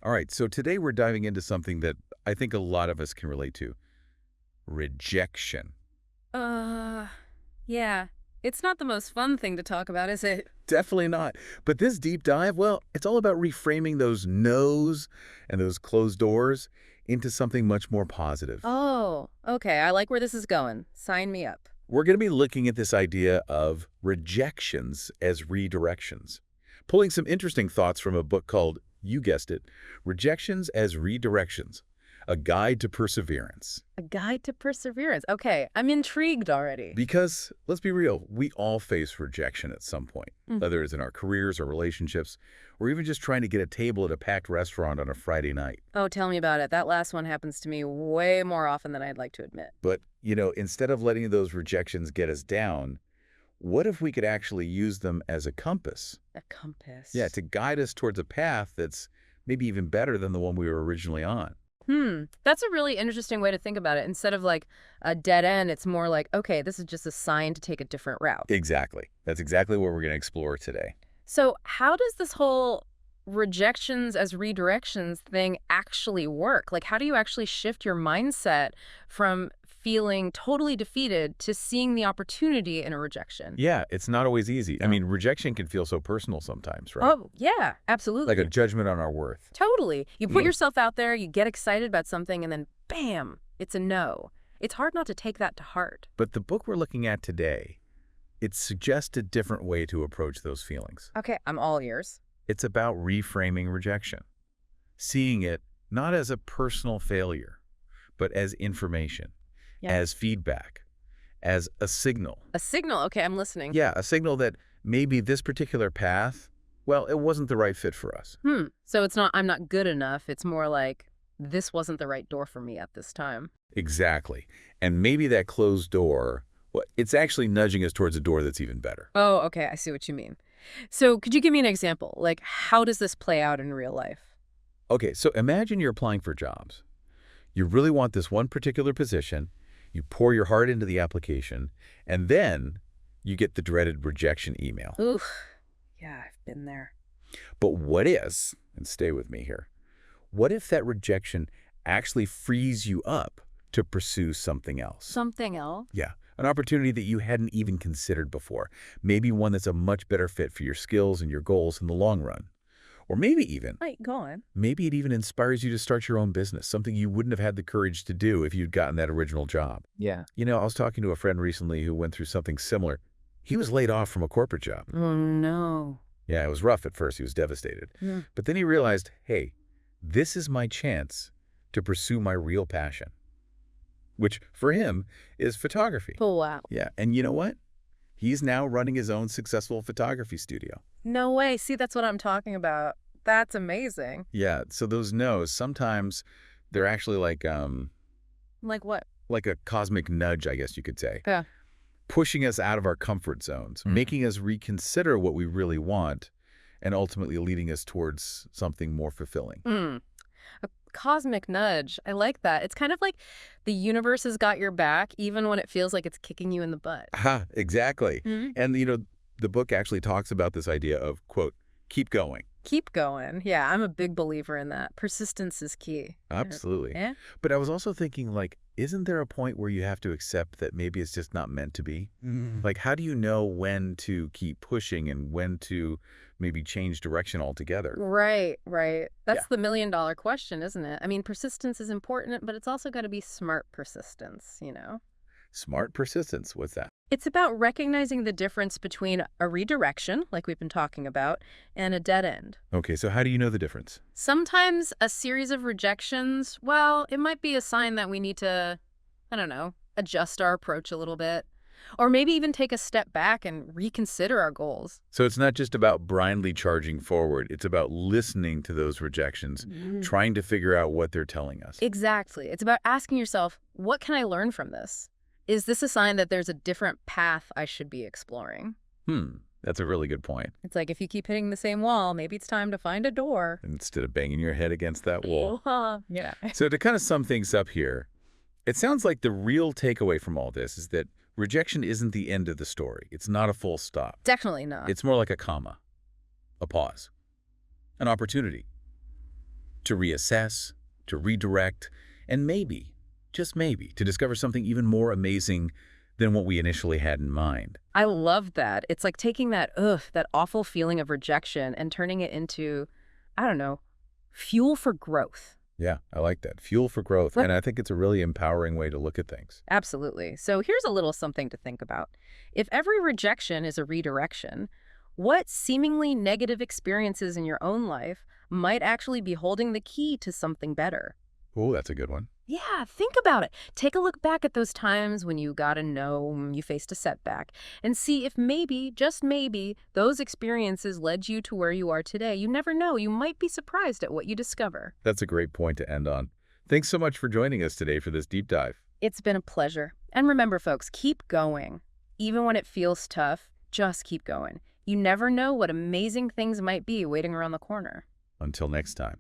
All right, so today we're diving into something that I think a lot of us can relate to. Rejection. Uh, yeah. It's not the most fun thing to talk about, is it? Definitely not. But this deep dive, well, it's all about reframing those no's and those closed doors into something much more positive. Oh, okay. I like where this is going. Sign me up. We're going to be looking at this idea of rejections as redirections, pulling some interesting thoughts from a book called, you guessed it, Rejections as Redirections, A Guide to Perseverance. A guide to perseverance. Okay, I'm intrigued already. Because, let's be real, we all face rejection at some point, whether it's in our careers or relationships, or even just trying to get a table at a packed restaurant on a Friday night. Oh, tell me about it. That last one happens to me way more often than I'd like to admit. But, instead of letting those rejections get us down, what if we could actually use them as a compass? A compass. Yeah, to guide us towards a path that's maybe even better than the one we were originally on. That's a really interesting way to think about it. Instead of like a dead end, it's more like, okay, this is just a sign to take a different route. Exactly. That's exactly what we're going to explore today. So how does this whole rejections as redirections thing actually work? Like, how do you actually shift your mindset from feeling totally defeated to seeing the opportunity in a rejection? Yeah, it's not always easy. I mean, rejection can feel so personal sometimes, right? Oh, yeah, absolutely. Like a judgment on our worth. Totally. You put yourself out there, you get excited about something, and then bam, it's a no. It's hard not to take that to heart. But the book we're looking at today, it suggests a different way to approach those feelings. Okay, I'm all ears. It's about reframing rejection, seeing it not as a personal failure, but as information, Yeah. as feedback, as a signal. A signal. Okay, I'm listening. Yeah, a signal that maybe this particular path, well, it wasn't the right fit for us. So it's not, I'm not good enough. It's more like, this wasn't the right door for me at this time. Exactly. And maybe that closed door, well, it's actually nudging us towards a door that's even better. Oh, okay, I see what you mean. So could you give me an example? Like, how does this play out in real life? Okay, so imagine you're applying for jobs. You really want this one particular position. You pour your heart into the application, and then you get the dreaded rejection email. Ooh, yeah, I've been there. But what if, and stay with me here, what if that rejection actually frees you up to pursue something else? Something else? Yeah, an opportunity that you hadn't even considered before. Maybe one that's a much better fit for your skills and your goals in the long run. Or maybe even, Right, go on. maybe it even inspires you to start your own business, something you wouldn't have had the courage to do if you'd gotten that original job. Yeah. I was talking to a friend recently who went through something similar. He was laid off from a corporate job. Oh, no. Yeah, it was rough at first. He was devastated. Yeah. But then he realized, hey, this is my chance to pursue my real passion, which for him is photography. Oh, wow. Yeah, and you know what? He's now running his own successful photography studio. No way. See, that's what I'm talking about. That's amazing. Yeah, so those no's, sometimes they're actually like Like what? a cosmic nudge, I guess you could say. Yeah. Pushing us out of our comfort zones, making us reconsider what we really want, and ultimately leading us towards something more fulfilling. A cosmic nudge. I like that. It's kind of like the universe has got your back, even when it feels like it's kicking you in the butt. Exactly. Mhm. And, the book actually talks about this idea of, quote, keep going. Keep going. Yeah, I'm a big believer in that. Persistence is key. Absolutely. Yeah. But I was also thinking, like, isn't there a point where you have to accept that maybe it's just not meant to be? Like, how do you know when to keep pushing and when to maybe change direction altogether? Right, right. That's Yeah. the million-dollar question, isn't it? I mean, persistence is important, but it's also got to be smart persistence, you know? Smart persistence. What's that? It's about recognizing the difference between a redirection, like we've been talking about, and a dead end. Okay, so how do you know the difference? Sometimes a series of rejections, well, it might be a sign that we need to, I don't know, adjust our approach a little bit. Or maybe even take a step back and reconsider our goals. So it's not just about blindly charging forward. It's about listening to those rejections, trying to figure out what they're telling us. Exactly. It's about asking yourself, what can I learn from this? Is this a sign that there's a different path I should be exploring? That's a really good point. It's like if you keep hitting the same wall, maybe it's time to find a door. Instead of banging your head against that wall. Yeah. So to kind of sum things up here, it sounds like the real takeaway from all this is that rejection isn't the end of the story. It's not a full stop. Definitely not. It's more like a comma, a pause, an opportunity to reassess, to redirect, and maybe, just maybe, to discover something even more amazing than what we initially had in mind. I love that. It's like taking that awful feeling of rejection and turning it into, I don't know, fuel for growth. Yeah, I like that. Fuel for growth. What? And I think it's a really empowering way to look at things. Absolutely. So here's a little something to think about. If every rejection is a redirection, what seemingly negative experiences in your own life might actually be holding the key to something better? Oh, that's a good one. Yeah, think about it. Take a look back at those times when you got a no, you faced a setback, and see if maybe, just maybe, those experiences led you to where you are today. You never know. You might be surprised at what you discover. That's a great point to end on. Thanks so much for joining us today for this deep dive. It's been a pleasure. And remember, folks, keep going. Even when it feels tough, just keep going. You never know what amazing things might be waiting around the corner. Until next time.